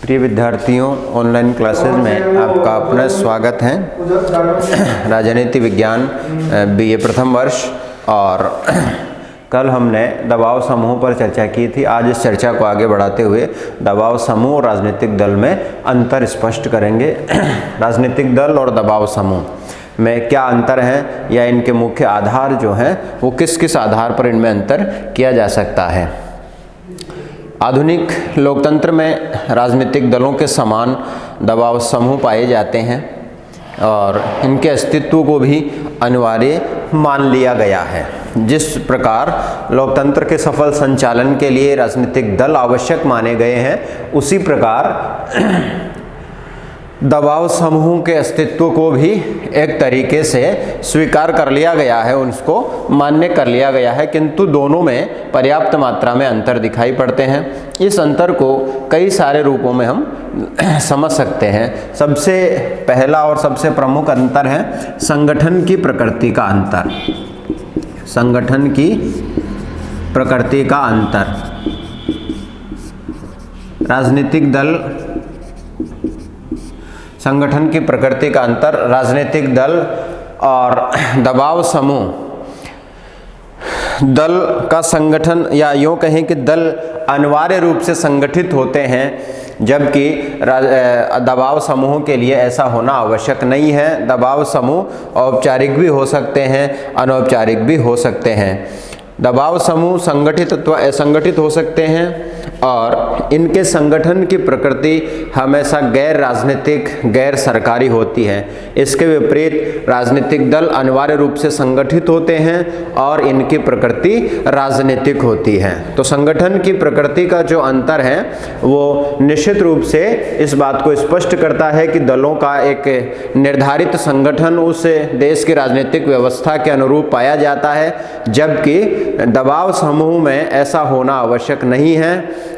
प्रिय विद्यार्थियों, online classes में आपका अपना स्वागत है। राजनीति विज्ञान बीए प्रथम वर्ष। और कल हमने दबाव समूह पर चर्चा की थी। आज इस चर्चा को आगे बढ़ाते हुए दबाव समूह और राजनीतिक दल में अंतर स्पष्ट करेंगे। राजनीतिक दल और दबाव समूह में क्या अंतर है या इनके मुख्य आधार जो हैं वो किस किस आधार पर इनमें अंतर किया जा सकता है। आधुनिक लोकतंत्र में राजनीतिक दलों के समान दबाव समूह पाए जाते हैं और इनके अस्तित्व को भी अनिवार्य मान लिया गया है। जिस प्रकार लोकतंत्र के सफल संचालन के लिए राजनीतिक दल आवश्यक माने गए हैं, उसी प्रकार दबाव समूह के अस्तित्व को भी एक तरीके से स्वीकार कर लिया गया है, उसको मान्य कर लिया गया है, किंतु दोनों में पर्याप्त मात्रा में अंतर दिखाई पड़ते हैं। इस अंतर को कई सारे रूपों में हम समझ सकते हैं। सबसे पहला और सबसे प्रमुख अंतर है संगठन की प्रकृति का अंतर। संगठन की प्रकृति का अंतर। राजनीतिक दल संगठन की प्रकृति का अंतर, राजनीतिक दल और दबाव समूह। दल का संगठन या यूँ कहें कि दल अनिवार्य रूप से संगठित होते हैं, जबकि दबाव समूह के लिए ऐसा होना आवश्यक नहीं है। दबाव समूह औपचारिक भी हो सकते हैं, अनौपचारिक भी हो सकते हैं। दबाव समूह संगठित अथवा असंगठित हो सकते हैं और इनके संगठन की प्रकृति हमेशा गैर राजनीतिक, गैर सरकारी होती है। इसके विपरीत राजनीतिक दल अनिवार्य रूप से संगठित होते हैं और इनकी प्रकृति राजनीतिक होती है। तो संगठन की प्रकृति का जो अंतर है वो निश्चित रूप से इस बात को स्पष्ट करता है कि दलों का एक निर्धारित संगठन उस देश की राजनीतिक व्यवस्था के अनुरूप पाया जाता है, जबकि दबाव समूह में ऐसा होना आवश्यक नहीं है।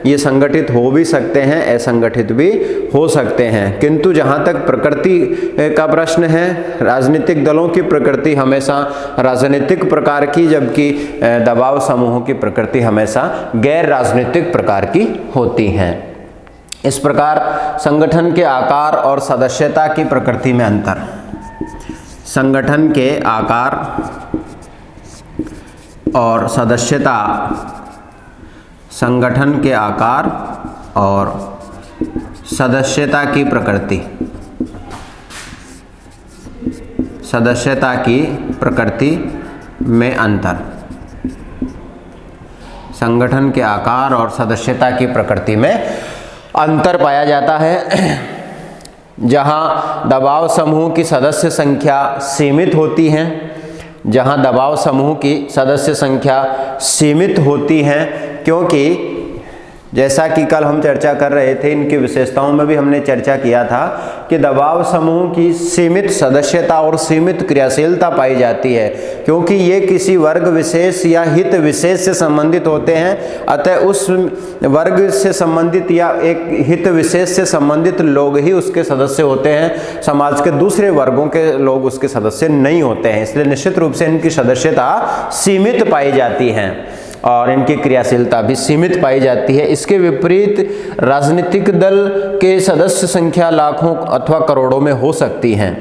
ये संगठित हो भी सकते हैं, असंगठित भी हो सकते हैं, किंतु जहाँ तक प्रकृति का प्रश्न है, राजनीतिक दलों की प्रकृति हमेशा राजनीतिक प्रकार की, जबकि दबाव समूहों की प्रकृति हमेशा गैर राजनीतिक प्रकार की होती है। इस प्रकार संगठन के आकार और सदस्यता की प्रकृति में अंतर। संगठन के आकार और सदस्यता, संगठन के आकार और सदस्यता की प्रकृति, सदस्यता की प्रकृति में अंतर। संगठन के आकार और सदस्यता की प्रकृति में अंतर पाया जाता है। जहां दबाव समूह की सदस्य संख्या सीमित होती है, जहां दबाव समूह की सदस्य संख्या सीमित होती है, क्योंकि जैसा कि कल हम चर्चा कर रहे थे, इनकी विशेषताओं में भी हमने चर्चा किया था कि दबाव समूह की सीमित सदस्यता और सीमित क्रियाशीलता पाई जाती है, क्योंकि ये किसी वर्ग विशेष या हित विशेष से संबंधित होते हैं। अतः उस वर्ग से संबंधित या एक हित विशेष से संबंधित लोग ही उसके सदस्य होते हैं, समाज के दूसरे वर्गों के लोग उसके सदस्य नहीं होते हैं। इसलिए निश्चित रूप से इनकी सदस्यता सीमित पाई जाती है और इनकी क्रियाशीलता भी सीमित पाई जाती है। इसके विपरीत राजनीतिक दल के सदस्य संख्या लाखों अथवा करोड़ों में हो सकती है।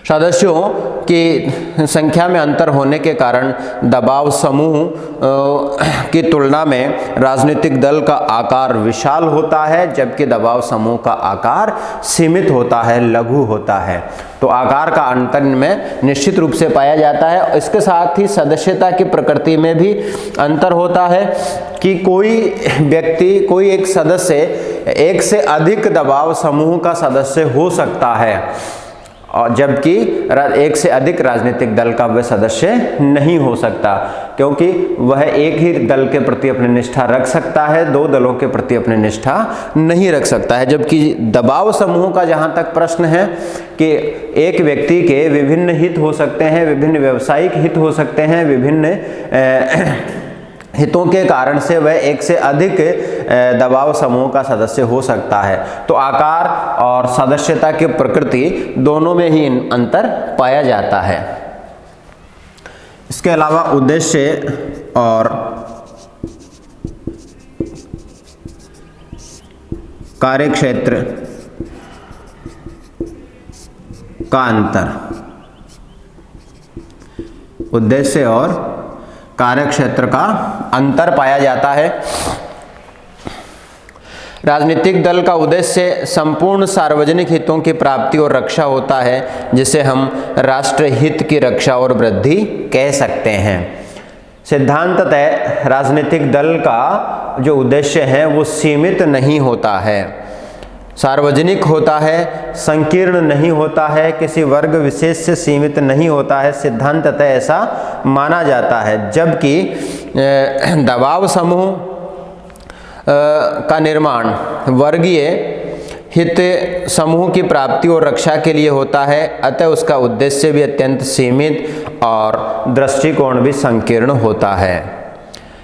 सदस्यों की संख्या में अंतर होने के कारण दबाव समूह की तुलना में राजनीतिक दल का आकार विशाल होता है, जबकि दबाव समूह का आकार सीमित होता है, लघु होता है। तो आकार का अंतर में निश्चित रूप से पाया जाता है। इसके साथ ही सदस्यता की प्रकृति में भी अंतर होता है कि कोई व्यक्ति, कोई एक सदस्य एक से अधिक दबाव समूह का सदस्य हो सकता है, और जबकि एक से अधिक राजनीतिक दल का वह सदस्य नहीं हो सकता, क्योंकि वह एक ही दल के प्रति अपनी निष्ठा रख सकता है, दो दलों के प्रति अपनी निष्ठा नहीं रख सकता है। जबकि दबाव समूह का जहाँ तक प्रश्न है कि एक व्यक्ति के विभिन्न हित हो सकते हैं, विभिन्न व्यावसायिक हित हो सकते हैं, विभिन्न हितों के कारण से वह एक से अधिक दबाव समूह का सदस्य हो सकता है। तो आकार और सदस्यता की प्रकृति दोनों में ही अंतर पाया जाता है। इसके अलावा उद्देश्य और कार्यक्षेत्र का अंतर, उद्देश्य और कार्यक्षेत्र का अंतर पाया जाता है। राजनीतिक दल का उद्देश्य संपूर्ण सार्वजनिक हितों की प्राप्ति और रक्षा होता है, जिसे हम राष्ट्र हित की रक्षा और वृद्धि कह सकते हैं। सिद्धांततः राजनीतिक दल का जो उद्देश्य है वो सीमित नहीं होता है, सार्वजनिक होता है, संकीर्ण नहीं होता है, किसी वर्ग विशेष से सीमित नहीं होता है, सिद्धांततः ऐसा माना जाता है। जबकि दबाव समूह का निर्माण वर्गीय हित समूह की प्राप्ति और रक्षा के लिए होता है, अतः उसका उद्देश्य भी अत्यंत सीमित और दृष्टिकोण भी संकीर्ण होता है।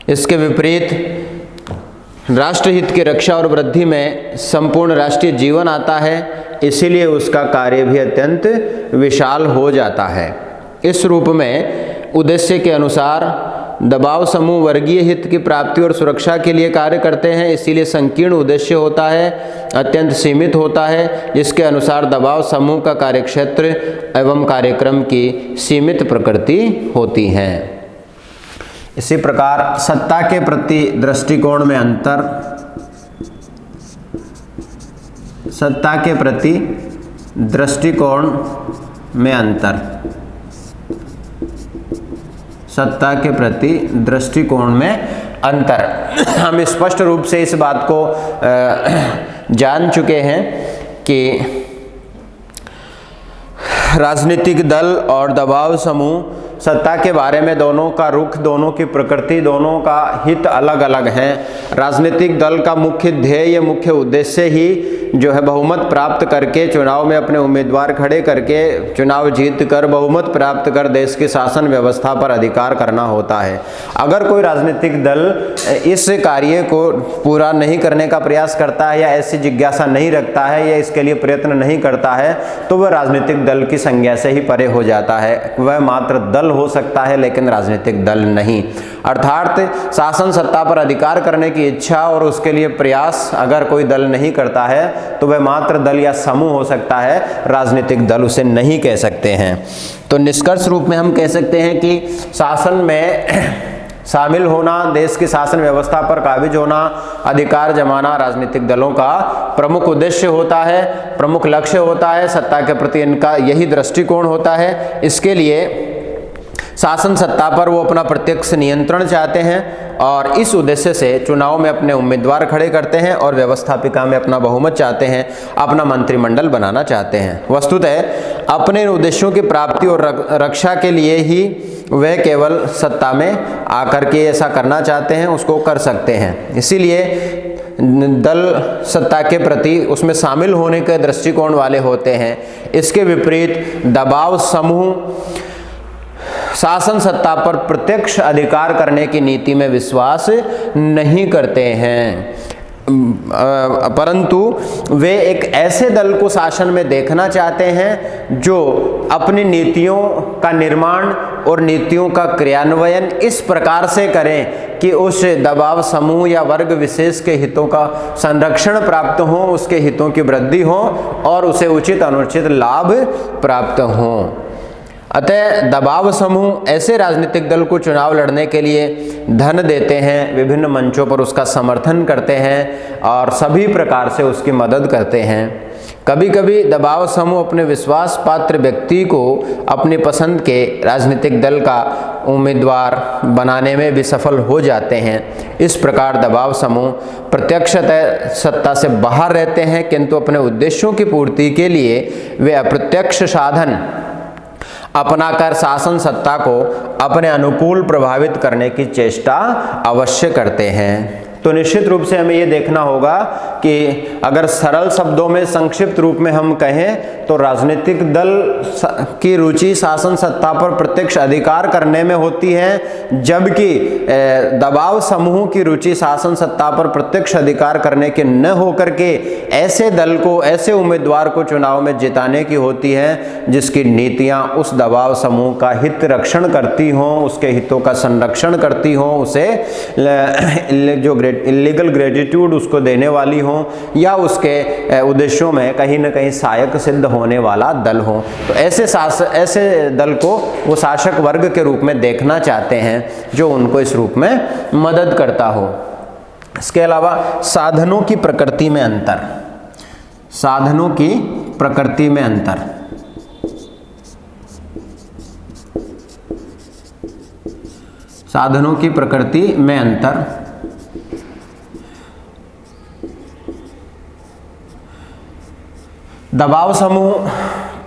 इसके विपरीत राष्ट्रहित की रक्षा और वृद्धि में संपूर्ण राष्ट्रीय जीवन आता है, इसीलिए उसका कार्य भी अत्यंत विशाल हो जाता है। इस रूप में उद्देश्य के अनुसार दबाव समूह वर्गीय हित की प्राप्ति और सुरक्षा के लिए कार्य करते हैं, इसीलिए संकीर्ण उद्देश्य होता है, अत्यंत सीमित होता है, जिसके अनुसार दबाव समूह का कार्यक्षेत्र एवं कार्यक्रम की सीमित प्रकृति होती है। इसी प्रकार सत्ता के प्रति दृष्टिकोण में अंतर, सत्ता के प्रति दृष्टिकोण में अंतर, सत्ता के प्रति दृष्टिकोण में अंतर। हम स्पष्ट रूप से इस बात को जान चुके हैं कि राजनीतिक दल और दबाव समूह सत्ता के बारे में दोनों का रुख, दोनों की प्रकृति, दोनों का हित अलग अलग है। राजनीतिक दल का मुख्य ध्येय, मुख्य उद्देश्य ही जो है बहुमत प्राप्त करके चुनाव में अपने उम्मीदवार खड़े करके चुनाव जीत कर बहुमत प्राप्त कर देश की शासन व्यवस्था पर अधिकार करना होता है। अगर कोई राजनीतिक दल इस कार्य को पूरा नहीं करने का प्रयास करता है या ऐसी जिज्ञासा नहीं रखता है या इसके लिए प्रयत्न नहीं करता है, तो वह राजनीतिक दल की संज्ञा से ही परे हो जाता है। वह मात्र दल हो सकता है लेकिन राजनीतिक दल नहीं। अर्थात शासन सत्ता पर अधिकार करने की इच्छा और उसके लिए प्रयास अगर कोई दल नहीं करता है तो वह मात्र दल या समूह हो सकता है, राजनीतिक दल उसे नहीं कह सकते हैं। तो निष्कर्ष रूप में हम कह सकते हैं कि शासन में शामिल होना, देश की शासन व्यवस्था पर काबिज होना, अधिकार जमाना राजनीतिक दलों का प्रमुख उद्देश्य होता है, प्रमुख लक्ष्य होता है। सत्ता के प्रति इनका यही दृष्टिकोण होता है। इसके लिए शासन सत्ता पर वो अपना प्रत्यक्ष नियंत्रण चाहते हैं और इस उद्देश्य से चुनाव में अपने उम्मीदवार खड़े करते हैं और व्यवस्थापिका में अपना बहुमत चाहते हैं, अपना मंत्रिमंडल बनाना चाहते हैं। वस्तुतः अपने इन उद्देश्यों की प्राप्ति और रक्षा के लिए ही वह केवल सत्ता में आकर के ऐसा करना चाहते हैं, उसको कर सकते हैं। इसीलिए दल सत्ता के प्रति उसमें शामिल होने के दृष्टिकोण वाले होते हैं। इसके विपरीत दबाव समूह शासन सत्ता पर प्रत्यक्ष अधिकार करने की नीति में विश्वास नहीं करते हैं, परंतु वे एक ऐसे दल को शासन में देखना चाहते हैं जो अपनी नीतियों का निर्माण और नीतियों का क्रियान्वयन इस प्रकार से करें कि उस दबाव समूह या वर्ग विशेष के हितों का संरक्षण प्राप्त हो, उसके हितों की वृद्धि हो और उसे उचित अनुचित लाभ प्राप्त हो। अतः दबाव समूह ऐसे राजनीतिक दल को चुनाव लड़ने के लिए धन देते हैं, विभिन्न मंचों पर उसका समर्थन करते हैं और सभी प्रकार से उसकी मदद करते हैं। कभी कभी दबाव समूह अपने विश्वास पात्र व्यक्ति को अपनी पसंद के राजनीतिक दल का उम्मीदवार बनाने में भी सफल हो जाते हैं। इस प्रकार दबाव समूह प्रत्यक्षतः सत्ता से बाहर रहते हैं, किंतु अपने उद्देश्यों की पूर्ति के लिए वे अप्रत्यक्ष साधन अपनाकर शासन सत्ता को अपने अनुकूल प्रभावित करने की चेष्टा अवश्य करते हैं। तो निश्चित रूप से हमें ये देखना होगा कि अगर सरल शब्दों में संक्षिप्त रूप में हम कहें तो राजनीतिक दल की रुचि शासन सत्ता पर प्रत्यक्ष अधिकार करने में होती है, जबकि दबाव समूह की रुचि शासन सत्ता पर प्रत्यक्ष अधिकार करने के न होकर के ऐसे दल को, ऐसे उम्मीदवार को चुनाव में जिताने की होती है जिसकी नीतियां उस दबाव समूह का हित रक्षण करती हों, उसके हितों का संरक्षण करती हों, उसे जो ग्रेटर इलीगल ग्रेटिट्यूड उसको देने वाली हो या उसके उद्देश्यों में कहीं ना कहीं सहायक सिद्ध होने वाला दल हो। तो ऐसे दल को वो शासक वर्ग के रूप में देखना चाहते हैं जो उनको इस रूप में मदद करता हो। इसके अलावा साधनों की प्रकृति में अंतर, साधनों की प्रकृति में अंतर, साधनों की प्रकृति में अंतर। दबाव समूह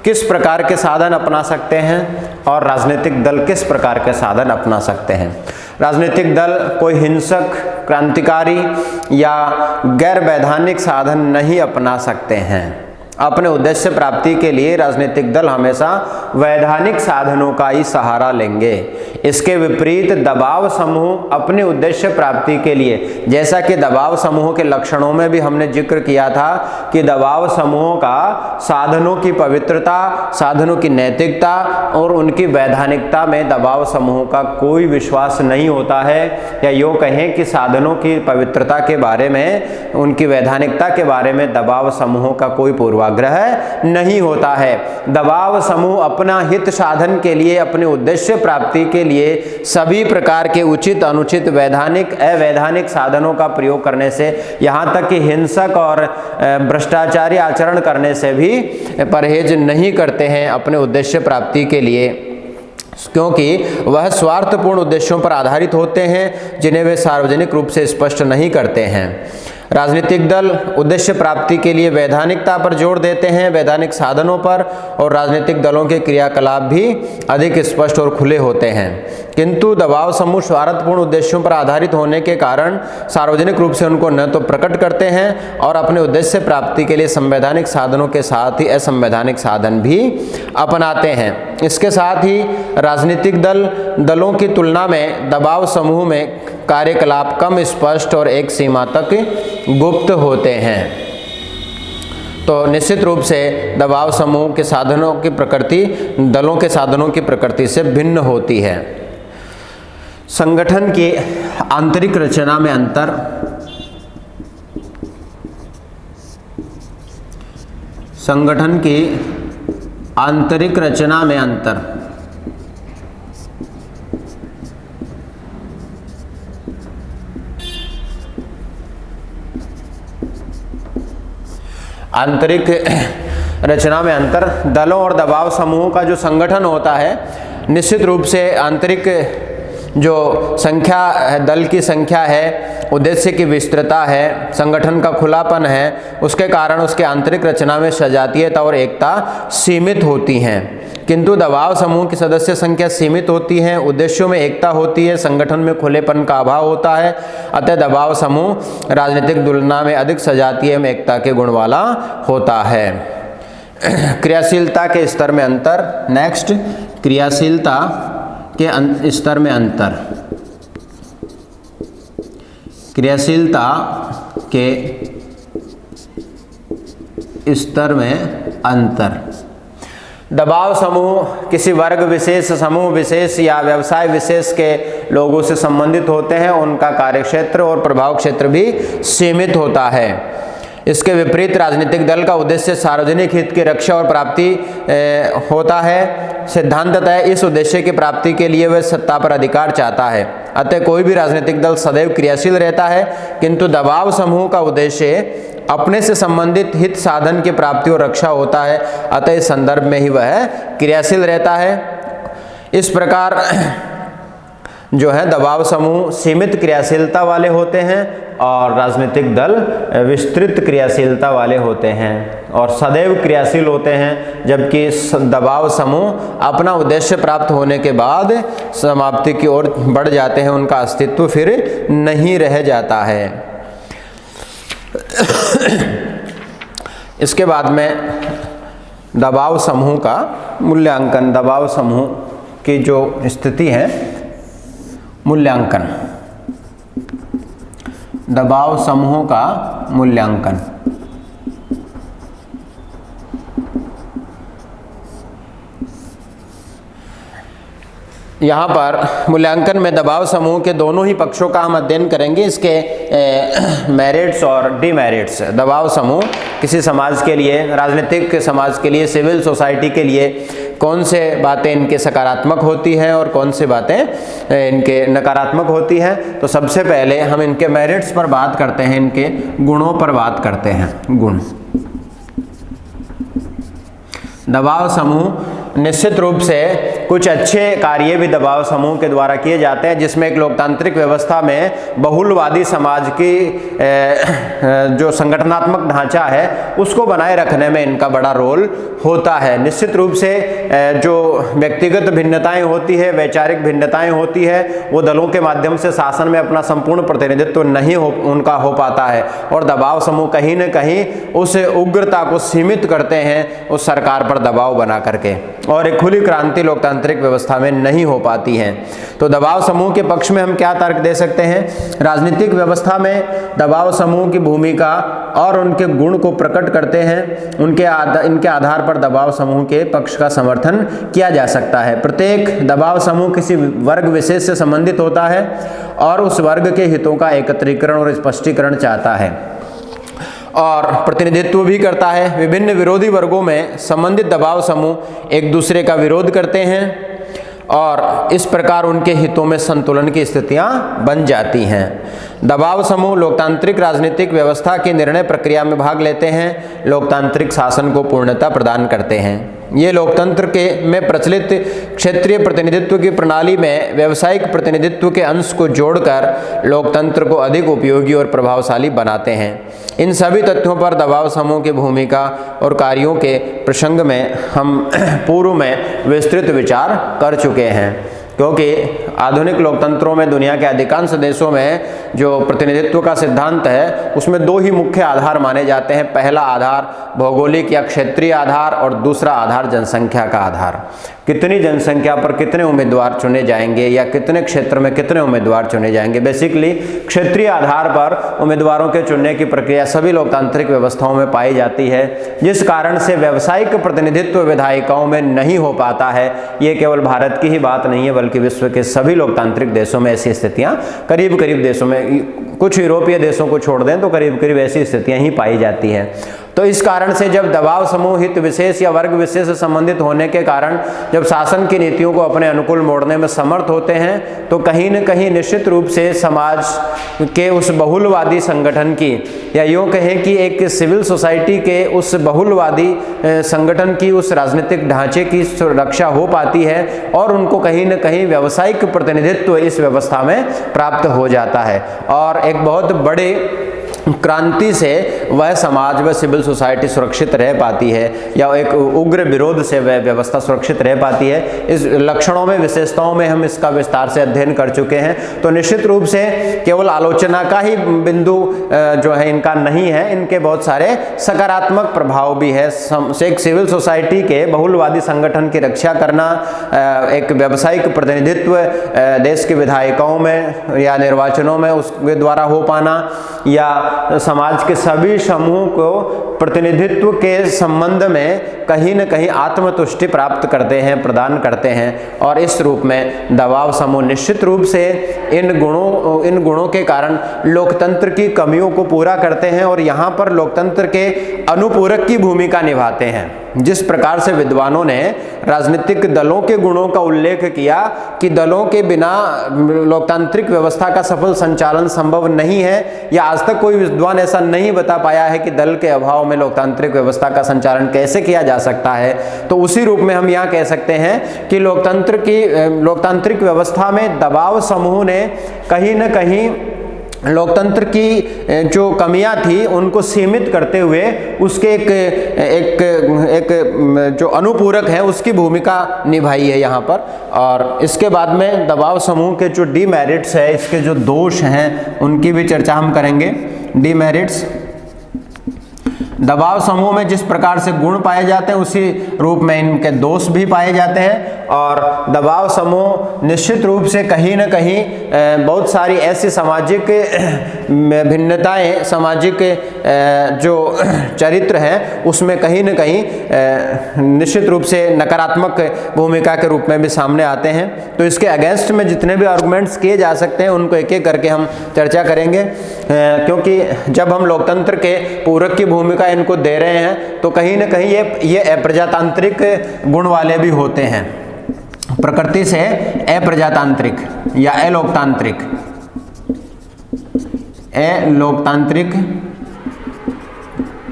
किस प्रकार के साधन अपना सकते हैं और राजनीतिक दल किस प्रकार के साधन अपना सकते हैं। राजनीतिक दल कोई हिंसक, क्रांतिकारी या गैर वैधानिक साधन नहीं अपना सकते हैं। अपने उद्देश्य प्राप्ति के लिए राजनीतिक दल हमेशा वैधानिक साधनों का ही सहारा लेंगे। इसके विपरीत दबाव समूह अपने उद्देश्य प्राप्ति के लिए, जैसा कि दबाव समूह के लक्षणों में भी हमने जिक्र किया था कि दबाव समूहों का साधनों की पवित्रता, साधनों की नैतिकता और उनकी वैधानिकता में दबाव समूह का कोई विश्वास नहीं होता है, या यूँ कहें कि साधनों की पवित्रता के बारे में, उनकी वैधानिकता के बारे में दबाव समूहों का कोई पूर्वाग्रह नहीं होता है। दबाव समूह अपना हित साधन के लिए, अपने उद्देश्य प्राप्ति के लिए सभी प्रकार के उचित, अनुचित, वैधानिक, अवैधानिक साधनों का प्रयोग करने से, यहाँ तक कि हिंसक और भ्रष्टाचारी आचरण करने से भी परहेज नहीं करते हैं अपने उद्देश्य प्राप्ति के लिए, क्योंकि वह स्वार्थपूर्ण उद्देश्यों पर आधारित होते हैं जिन्हें वे सार्वजनिक रूप से स्पष्ट नहीं करते हैं। राजनीतिक दल उद्देश्य प्राप्ति के लिए वैधानिकता पर जोर देते हैं, वैधानिक साधनों पर, और राजनीतिक दलों के क्रियाकलाप भी अधिक स्पष्ट और खुले होते हैं। किंतु दबाव समूह स्वार्थपूर्ण उद्देश्यों पर आधारित होने के कारण सार्वजनिक रूप से उनको न तो प्रकट करते हैं और अपने उद्देश्य प्राप्ति के लिए संवैधानिक साधनों के साथ ही असंवैधानिक साधन भी अपनाते हैं। इसके साथ ही राजनीतिक दलों की तुलना में दबाव समूह में कार्यकलाप कम स्पष्ट और एक सीमा तक गुप्त होते हैं। तो निश्चित रूप से दबाव समूह के साधनों की प्रकृति दलों के साधनों की प्रकृति से भिन्न होती है। संगठन की आंतरिक रचना में अंतर, संगठन की आंतरिक रचना में अंतर, आंतरिक रचना में अंतर, दलों और दबाव समूहों का जो संगठन होता है, निश्चित रूप से आंतरिक जो संख्या है, दल की संख्या है, उद्देश्य की विस्तृतता है, संगठन का खुलापन है, उसके कारण उसके आंतरिक रचना में सजातीयता और एकता सीमित होती हैं। किंतु दबाव समूह की सदस्य संख्या सीमित होती है, उद्देश्यों में एकता होती है, संगठन में खुलेपन का अभाव होता है। अतः दबाव समूह राजनीतिक तुलना में अधिक सजातीय एवं एकता के गुण वाला होता है। क्रियाशीलता के स्तर में अंतर, नेक्स्ट, क्रियाशीलता के स्तर में अंतर, क्रियाशीलता के स्तर में अंतर। दबाव समूह किसी वर्ग विशेष, समूह विशेष या व्यवसाय विशेष के लोगों से संबंधित होते हैं, उनका कार्यक्षेत्र और प्रभाव क्षेत्र भी सीमित होता है। इसके विपरीत राजनीतिक दल का उद्देश्य सार्वजनिक हित की रक्षा और प्राप्ति होता है। सिद्धांततः इस उद्देश्य की प्राप्ति के लिए वह सत्ता पर अधिकार चाहता है। अतः कोई भी राजनीतिक दल सदैव क्रियाशील रहता है, किंतु दबाव समूह का उद्देश्य अपने से संबंधित हित साधन की प्राप्ति और रक्षा होता है। अतः इस संदर्भ में ही वह क्रियाशील रहता है। इस प्रकार जो है दबाव समूह सीमित क्रियाशीलता वाले होते हैं और राजनीतिक दल विस्तृत क्रियाशीलता वाले होते हैं और सदैव क्रियाशील होते हैं, जबकि दबाव समूह अपना उद्देश्य प्राप्त होने के बाद समाप्ति की ओर बढ़ जाते हैं, उनका अस्तित्व फिर नहीं रह जाता है। इसके बाद में दबाव समूह का मूल्यांकन, दबाव समूह की जो स्थिति है, मूल्यांकन, दबाव समूहों का मूल्यांकन। यहाँ पर मूल्यांकन में दबाव समूह के दोनों ही पक्षों का हम अध्ययन करेंगे, इसके मेरिट्स और डिमेरिट्स। दबाव समूह किसी समाज के लिए, राजनीतिक समाज के लिए, सिविल सोसाइटी के लिए कौन से बातें इनके सकारात्मक होती हैं और कौन सी बातें इनके नकारात्मक होती हैं। तो सबसे पहले हम इनके मेरिट्स पर बात करते हैं, इनके गुणों पर बात करते हैं। गुण। दबाव समूह निश्चित रूप से कुछ अच्छे कार्य भी दबाव समूह के द्वारा किए जाते हैं, जिसमें एक लोकतांत्रिक व्यवस्था में बहुलवादी समाज की जो संगठनात्मक ढांचा है उसको बनाए रखने में इनका बड़ा रोल होता है। निश्चित रूप से जो व्यक्तिगत भिन्नताएं होती है, वैचारिक भिन्नताएं होती है, वो दलों के माध्यम से शासन में अपना संपूर्ण प्रतिनिधित्व नहीं उनका हो पाता है, और दबाव समूह कहीं न कहीं उस उग्रता को सीमित करते हैं उस सरकार पर दबाव बना करके, और एक खुली क्रांति लोकतांत्रिक व्यवस्था में नहीं हो पाती है। तो दबाव समूह के पक्ष में हम क्या तर्क दे सकते हैं? राजनीतिक व्यवस्था में दबाव समूह की भूमिका और उनके गुण को प्रकट करते हैं, इनके आधार पर दबाव समूह के पक्ष का समर्थन किया जा सकता है। प्रत्येक दबाव समूह किसी वर्ग विशेष से संबंधित होता है और उस वर्ग के हितों का एकत्रीकरण और स्पष्टीकरण चाहता है और प्रतिनिधित्व भी करता है। विभिन्न विरोधी वर्गों में संबंधित दबाव समूह एक दूसरे का विरोध करते हैं और इस प्रकार उनके हितों में संतुलन की स्थितियां बन जाती हैं। दबाव समूह लोकतांत्रिक राजनीतिक व्यवस्था की निर्णय प्रक्रिया में भाग लेते हैं, लोकतांत्रिक शासन को पूर्णता प्रदान करते हैं। ये लोकतंत्र में प्रचलित क्षेत्रीय प्रतिनिधित्व की प्रणाली में व्यावसायिक प्रतिनिधित्व के अंश को जोड़कर लोकतंत्र को अधिक उपयोगी और प्रभावशाली बनाते हैं। इन सभी तथ्यों पर दबाव समूह की भूमिका और कार्यों के प्रसंग में हम पूर्व में विस्तृत विचार कर चुके हैं, क्योंकि आधुनिक लोकतंत्रों में, दुनिया के अधिकांश देशों में जो प्रतिनिधित्व का सिद्धांत है उसमें दो ही मुख्य आधार माने जाते हैं। पहला आधार भौगोलिक या क्षेत्रीय आधार और दूसरा आधार जनसंख्या का आधार। कितनी जनसंख्या पर कितने उम्मीदवार चुने जाएंगे या कितने क्षेत्र में कितने उम्मीदवार चुने जाएंगे। बेसिकली क्षेत्रीय आधार पर उम्मीदवारों के चुनने की प्रक्रिया सभी लोकतांत्रिक व्यवस्थाओं में पाई जाती है, जिस कारण से व्यावसायिक प्रतिनिधित्व विधायिकाओं में नहीं हो पाता है। ये केवल भारत की ही बात नहीं है, बल्कि विश्व के सभी लोकतांत्रिक देशों में ऐसी स्थितियां, करीब करीब देशों में, कुछ यूरोपीय देशों को छोड़ दें तो करीब करीब ऐसी स्थितियां ही पाई जाती हैं। तो इस कारण से जब दबाव समूह हित विशेष या वर्ग विशेष से संबंधित होने के कारण जब शासन की नीतियों को अपने अनुकूल मोड़ने में समर्थ होते हैं, तो कहीं न कहीं निश्चित रूप से समाज के उस बहुलवादी संगठन की, या यूँ कहें कि एक सिविल सोसाइटी के उस बहुलवादी संगठन की, उस राजनीतिक ढांचे की सुरक्षा हो पाती है और उनको कहीं न कहीं व्यावसायिक प्रतिनिधित्व इस व्यवस्था में प्राप्त हो जाता है। और एक बहुत बड़े क्रांति से वह समाज, वह सिविल सोसाइटी सुरक्षित रह पाती है, या एक उग्र विरोध से वह व्यवस्था सुरक्षित रह पाती है। इस लक्षणों में, विशेषताओं में हम इसका विस्तार से अध्ययन कर चुके हैं। तो निश्चित रूप से केवल आलोचना का ही बिंदु जो है इनका नहीं है, इनके बहुत सारे सकारात्मक प्रभाव भी है। एक सिविल सोसाइटी के बहुलवादी संगठन की रक्षा करना, एक व्यावसायिक प्रतिनिधित्व देश के विधायिकाओं में या निर्वाचनों में उसके द्वारा हो पाना, या समाज के सभी समूह को प्रतिनिधित्व के संबंध में कहीं न कहीं आत्मतुष्टि प्राप्त करते हैं, प्रदान करते हैं। और इस रूप में दबाव समूह निश्चित रूप से इन गुणों के कारण लोकतंत्र की कमियों को पूरा करते हैं और यहाँ पर लोकतंत्र के अनुपूरक की भूमिका निभाते हैं। जिस प्रकार से विद्वानों ने राजनीतिक दलों के गुणों का उल्लेख किया कि दलों के बिना लोकतांत्रिक व्यवस्था का सफल संचालन संभव नहीं है, या आज तक कोई विद्वान ऐसा नहीं बता पाया है कि दल के अभाव में लोकतांत्रिक व्यवस्था का संचालन कैसे किया जा सकता है। तो उसी रूप में हम यहाँ कह सकते हैं कि लोकतांत्रिक व्यवस्था में दबाव समूह ने कहीं न कहीं लोकतंत्र की जो कमियां थी उनको सीमित करते हुए उसके एक जो अनुपूरक है उसकी भूमिका निभाई है यहाँ पर। और इसके बाद में दबाव समूह के जो डीमेरिट्स है, इसके जो दोष हैं, उनकी भी चर्चा हम करेंगे। डीमेरिट्स, दबाव समूह में जिस प्रकार से गुण पाए जाते हैं उसी रूप में इनके दोष भी पाए जाते हैं। और दबाव समूह निश्चित रूप से कहीं न कहीं बहुत सारी ऐसी सामाजिक भिन्नताएं, सामाजिक जो चरित्र हैं उसमें कहीं न कहीं निश्चित रूप से नकारात्मक भूमिका के रूप में भी सामने आते हैं। तो इसके अगेंस्ट में जितने भी आर्गुमेंट्स किए जा सकते हैं उनको एक एक करके हम चर्चा करेंगे, क्योंकि जब हम लोकतंत्र के पूरक की भूमिका इनको दे रहे हैं तो कहीं न कहीं ये अप्रजातांत्रिक गुण वाले भी होते हैं, प्रकृति से अप्रजातांत्रिक या अलोकतांत्रिक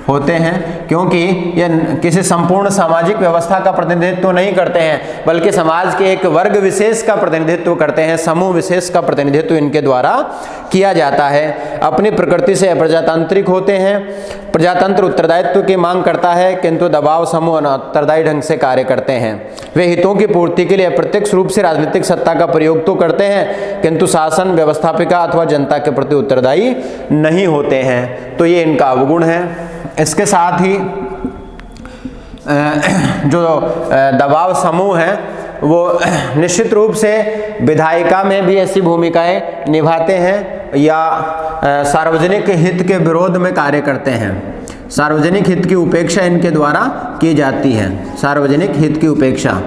होते हैं, क्योंकि ये किसी संपूर्ण सामाजिक व्यवस्था का प्रतिनिधित्व नहीं करते हैं बल्कि समाज के एक वर्ग विशेष का प्रतिनिधित्व करते हैं, समूह विशेष का प्रतिनिधित्व इनके द्वारा किया जाता है। अपनी प्रकृति से अप्रजातांत्रिक होते हैं। प्रजातंत्र उत्तरदायित्व की मांग करता है किंतु दबाव समूह उत्तरदायी ढंग से कार्य करते हैं। वे हितों की पूर्ति के लिए अप्रत्यक्ष रूप से राजनीतिक सत्ता का प्रयोग तो करते हैं किंतु शासन, व्यवस्थापिका अथवा जनता के प्रति उत्तरदायी नहीं होते हैं। तो ये इनका अवगुण है। इसके साथ ही जो दबाव समूह है वो निश्चित रूप से विधायिका में भी ऐसी भूमिकाएं निभाते हैं या सार्वजनिक हित के विरोध में कार्य करते हैं। सार्वजनिक हित की उपेक्षा इनके द्वारा की जाती है। सार्वजनिक हित की उपेक्षा,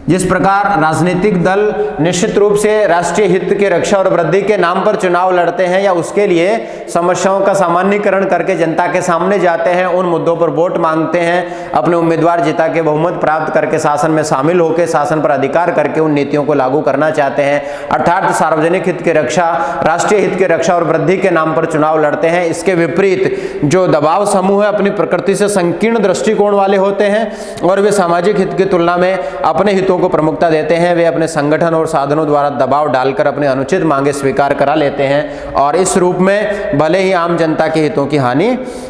जिस प्रकार राजनीतिक दल निश्चित रूप से राष्ट्रीय हित की रक्षा और वृद्धि के नाम पर चुनाव लड़ते हैं या उसके लिए समस्याओं का सामान्यीकरण करके जनता के सामने जाते हैं, उन मुद्दों पर वोट मांगते हैं, अपने उम्मीदवार जिता के बहुमत प्राप्त करके शासन में शामिल होकर शासन पर अधिकार करके उन नीतियों को लागू करना चाहते हैं, अर्थात सार्वजनिक हित की रक्षा, राष्ट्रीय हित की रक्षा और वृद्धि के नाम पर चुनाव लड़ते हैं। इसके विपरीत जो दबाव समूह है अपनी प्रकृति से संकीर्ण दृष्टिकोण वाले होते हैं और वे सामाजिक हित की तुलना में अपने हितों को प्रमुखता देते हैं। वे अपने संगठन और साधनों द्वारा दबाव डालकर अपने अनुचित मांगे स्वीकार करा लेते हैं और इस रूप में भले ही आम जनता के हितों की हानि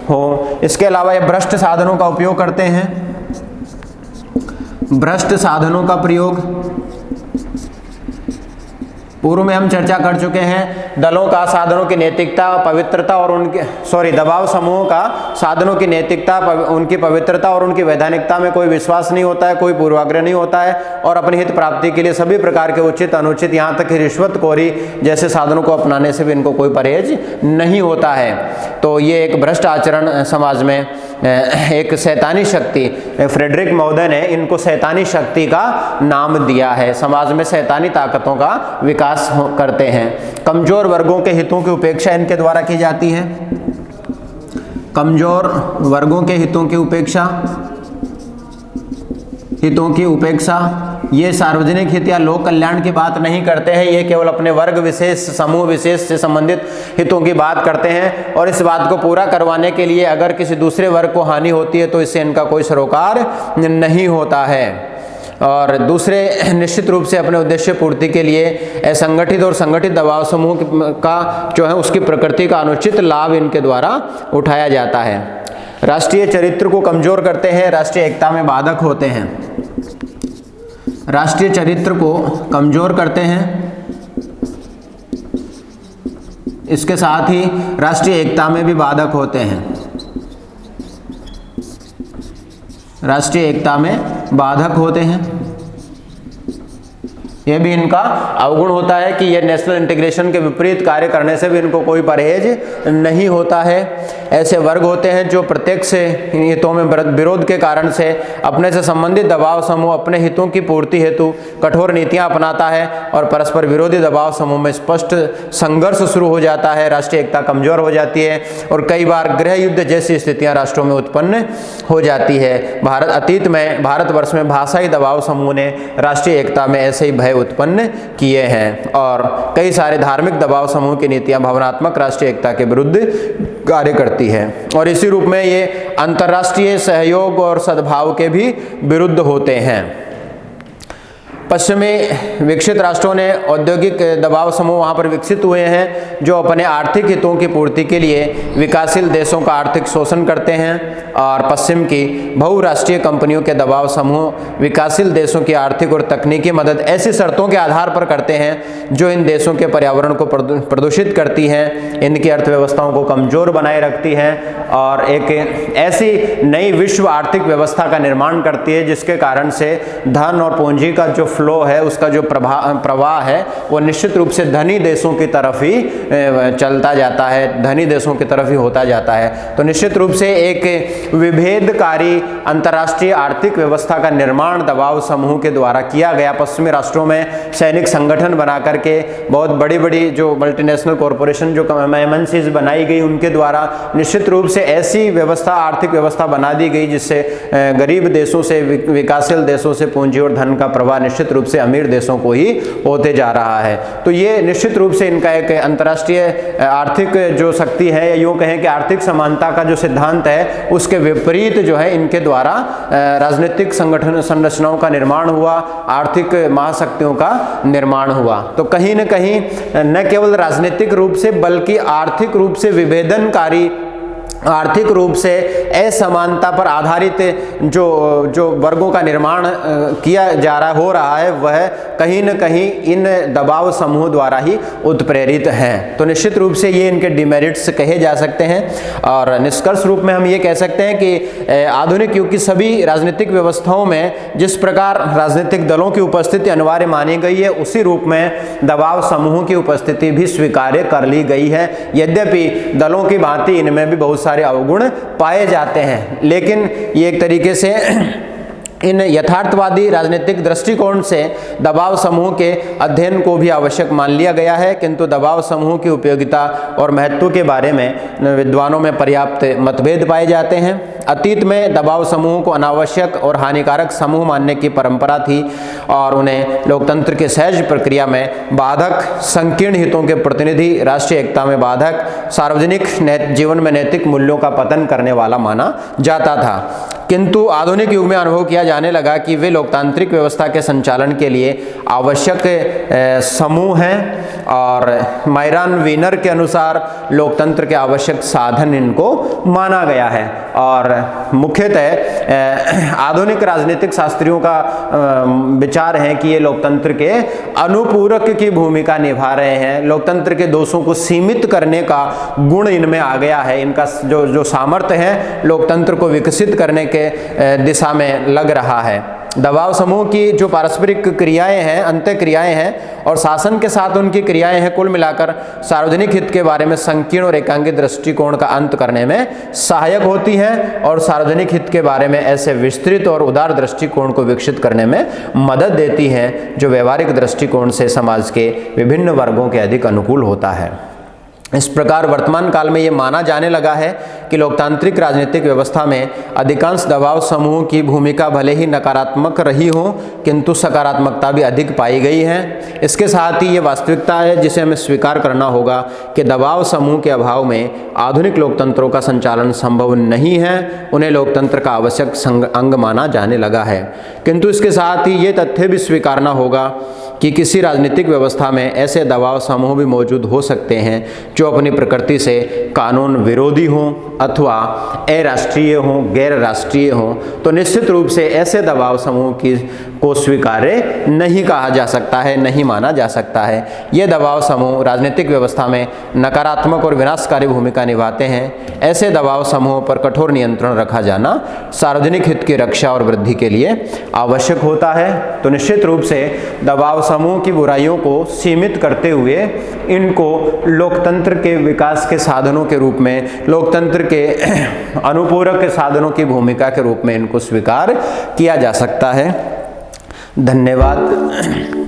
हो। इसके अलावा ये भ्रष्ट साधनों का उपयोग करते हैं। भ्रष्ट साधनों का प्रयोग पूर्व में हम चर्चा कर चुके हैं। दलों का साधनों की नैतिकता, पवित्रता और उनके दबाव समूहों का साधनों की नैतिकता, उनकी पवित्रता और उनकी वैधानिकता में कोई विश्वास नहीं होता है, कोई पूर्वाग्रह नहीं होता है और अपनी हित प्राप्ति के लिए सभी प्रकार के उचित अनुचित यहाँ तक कि रिश्वतखोरी जैसे साधनों को अपनाने से भी इनको कोई परहेज नहीं होता है। तो ये एक भ्रष्ट आचरण समाज में एक शैतानी शक्ति, फ्रेडरिक महोदय ने इनको शैतानी शक्ति का नाम दिया है। समाज में शैतानी ताकतों का विकास करते हैं। कमजोर वर्गों के हितों की उपेक्षा इनके द्वारा की जाती है। कमजोर वर्गों के हितों की उपेक्षा ये सार्वजनिक हित या लोक कल्याण की बात नहीं करते हैं, ये केवल अपने वर्ग विशेष, समूह विशेष से संबंधित हितों की बात करते हैं और इस बात को पूरा करवाने के लिए अगर किसी दूसरे वर्ग को हानि होती है तो इससे इनका कोई सरोकार नहीं होता है। और दूसरे निश्चित रूप से अपने उद्देश्य पूर्ति के लिए असंगठित और संगठित दबाव समूह का जो है उसकी प्रकृति का अनुचित लाभ इनके द्वारा उठाया जाता है। राष्ट्रीय चरित्र को कमजोर करते हैं, राष्ट्रीय एकता में बाधक होते हैं। राष्ट्रीय चरित्र को कमजोर करते हैं, इसके साथ ही राष्ट्रीय एकता में भी बाधक होते हैं। राष्ट्रीय एकता में बाधक होते हैं, यह भी इनका अवगुण होता है कि यह नेशनल इंटीग्रेशन के विपरीत कार्य करने से भी इनको कोई परहेज नहीं होता है। ऐसे वर्ग होते हैं जो प्रत्यक्ष हितों में विरोध के कारण से अपने से संबंधित दबाव समूह अपने हितों की पूर्ति हेतु कठोर नीतियां अपनाता है और परस्पर विरोधी दबाव समूह में स्पष्ट संघर्ष शुरू हो जाता है। राष्ट्रीय एकता कमजोर हो जाती है और कई बार गृह युद्ध जैसी स्थितियां राष्ट्रों में उत्पन्न हो जाती है। अतीत में भारतवर्ष में भाषाई दबाव समूह ने राष्ट्रीय एकता में ऐसे ही भय उत्पन्न किए हैं और कई सारे धार्मिक दबाव समूह की नीतियां भावनात्मक राष्ट्रीय एकता के विरुद्ध कार्य करती है और इसी रूप में ये अंतर्राष्ट्रीय सहयोग और सद्भाव के भी विरुद्ध होते हैं। पश्चिमी विकसित राष्ट्रों ने औद्योगिक दबाव समूह वहाँ पर विकसित हुए हैं जो अपने आर्थिक हितों की पूर्ति के लिए विकासशील देशों का आर्थिक शोषण करते हैं, और पश्चिम की बहुराष्ट्रीय कंपनियों के दबाव समूह विकासशील देशों की आर्थिक और तकनीकी मदद ऐसी शर्तों के आधार पर करते हैं जो इन देशों के पर्यावरण को प्रदूषित करती हैं, इनकी अर्थव्यवस्थाओं को कमजोर बनाए रखती हैं और एक ऐसी नई विश्व आर्थिक व्यवस्था का निर्माण करती है जिसके कारण से धन और पूंजी का जो फ्लो है, उसका जो प्रवाह है वो निश्चित रूप से धनी देशों की तरफ ही चलता जाता है, धनी देशों की तरफ ही होता जाता है। तो निश्चित रूप से एक विभेदकारी अंतर्राष्ट्रीय आर्थिक व्यवस्था का निर्माण दबाव समूह के द्वारा किया गया। पश्चिमी राष्ट्रों में सैनिक संगठन बना करके बहुत बड़ी बड़ी जो मल्टीनेशनल कॉरपोरेशन जो MNCs बनाई गई, उनके द्वारा निश्चित रूप से ऐसी व्यवस्था, आर्थिक व्यवस्था बना दी गई जिससे गरीब देशों से, विकासशील देशों से पूंजी और धन का प्रवाह निश्चित रूप से अमीर देशों को ही होते जा रहा है। तो ये निश्चित रूप से इनका एक अंतर्राष्ट्रीय आर्थिक जो शक्ति है, या यूँ कहें कि आर्थिक समानता का जो सिद्धांत है, उसके विपरीत जो है इनके द्वारा राजनीतिक संगठन संरचनाओं का निर्माण हुआ, आर्थिक महाशक्तियों का निर्माण हुआ। तो कहीं न कहीं न केवल राजनीतिक रूप से बल्कि आर्थिक रूप से विभेदनकारी, आर्थिक रूप से असमानता पर आधारित जो वर्गों का निर्माण किया जा रहा हो रहा है, वह कहीं न कहीं इन दबाव समूह द्वारा ही उत्प्रेरित है। तो निश्चित रूप से ये इनके डिमेरिट्स कहे जा सकते हैं और निष्कर्ष रूप में हम ये कह सकते हैं कि आधुनिक युग की सभी राजनीतिक व्यवस्थाओं में जिस प्रकार राजनीतिक दलों की उपस्थिति अनिवार्य मानी गई है, उसी रूप में दबाव समूह की उपस्थिति भी स्वीकार्य कर ली गई है। यद्यपि दलों की भांति इनमें भी बहुत सारे अवगुण पाए जाते हैं, लेकिन ये एक तरीके से इन यथार्थवादी राजनीतिक दृष्टिकोण से दबाव समूह के अध्ययन को भी आवश्यक मान लिया गया है, किंतु दबाव समूह की उपयोगिता और महत्व के बारे में विद्वानों में पर्याप्त मतभेद पाए जाते हैं। अतीत में दबाव समूह को अनावश्यक और हानिकारक समूह मानने की परंपरा थी और उन्हें लोकतंत्र के सहज प्रक्रिया में बाधक, संकीर्ण हितों के प्रतिनिधि, राष्ट्रीय एकता में बाधक, सार्वजनिक जीवन में नैतिक मूल्यों का पतन करने वाला माना जाता था। किंतु आधुनिक युग में अनुभव किया जाने लगा कि वे लोकतांत्रिक व्यवस्था के संचालन के लिए आवश्यक समूह हैं और मायरन वीनर के अनुसार लोकतंत्र के आवश्यक साधन इनको माना गया है। और मुख्यतः आधुनिक राजनीतिक शास्त्रियों का विचार है कि ये लोकतंत्र के अनुपूरक की भूमिका निभा रहे हैं, लोकतंत्र के दोषों को सीमित करने का गुण इनमें आ गया है, इनका जो सामर्थ्य है लोकतंत्र को विकसित करने के दिशा में लग रहा है। दबाव समूह की जो पारस्परिक क्रियाएं हैं, अंतःक्रियाएं हैं और शासन के साथ उनकी क्रियाएं हैं, कुल मिलाकर सार्वजनिक हित के बारे में संकीर्ण और एकांकी दृष्टिकोण का अंत करने में सहायक होती हैं और सार्वजनिक हित के बारे में ऐसे विस्तृत और उदार दृष्टिकोण को विकसित करने में मदद देती हैं जो व्यवहारिक दृष्टिकोण से समाज के विभिन्न वर्गों के अधिक अनुकूल होता है। इस प्रकार वर्तमान काल में ये माना जाने लगा है कि लोकतांत्रिक राजनीतिक व्यवस्था में अधिकांश दबाव समूह की भूमिका भले ही नकारात्मक रही हो, किंतु सकारात्मकता भी अधिक पाई गई है। इसके साथ ही ये वास्तविकता है जिसे हमें स्वीकार करना होगा कि दबाव समूह के अभाव में आधुनिक लोकतंत्रों का संचालन संभव नहीं है, उन्हें लोकतंत्र का आवश्यक अंग माना जाने लगा है। किंतु इसके साथ ही ये तथ्य भी स्वीकारना होगा कि किसी राजनीतिक व्यवस्था में ऐसे दबाव समूह भी मौजूद हो सकते हैं जो अपनी प्रकृति से कानून विरोधी हों अथवा अराष्ट्रीय हों, गैर राष्ट्रीय हों। तो निश्चित रूप से ऐसे दबाव समूह को स्वीकार्य नहीं कहा जा सकता है, नहीं माना जा सकता है। ये दबाव समूह राजनीतिक व्यवस्था में नकारात्मक और विनाशकारी भूमिका निभाते हैं। ऐसे दबाव समूहों पर कठोर नियंत्रण रखा जाना सार्वजनिक हित की रक्षा और वृद्धि के लिए आवश्यक होता है। तो निश्चित रूप से दबाव समूह की बुराइयों को सीमित करते हुए इनको लोकतंत्र के विकास के साधनों के रूप में, लोकतंत्र के अनुपूरक के साधनों की भूमिका के रूप में इनको स्वीकार किया जा सकता है। धन्यवाद।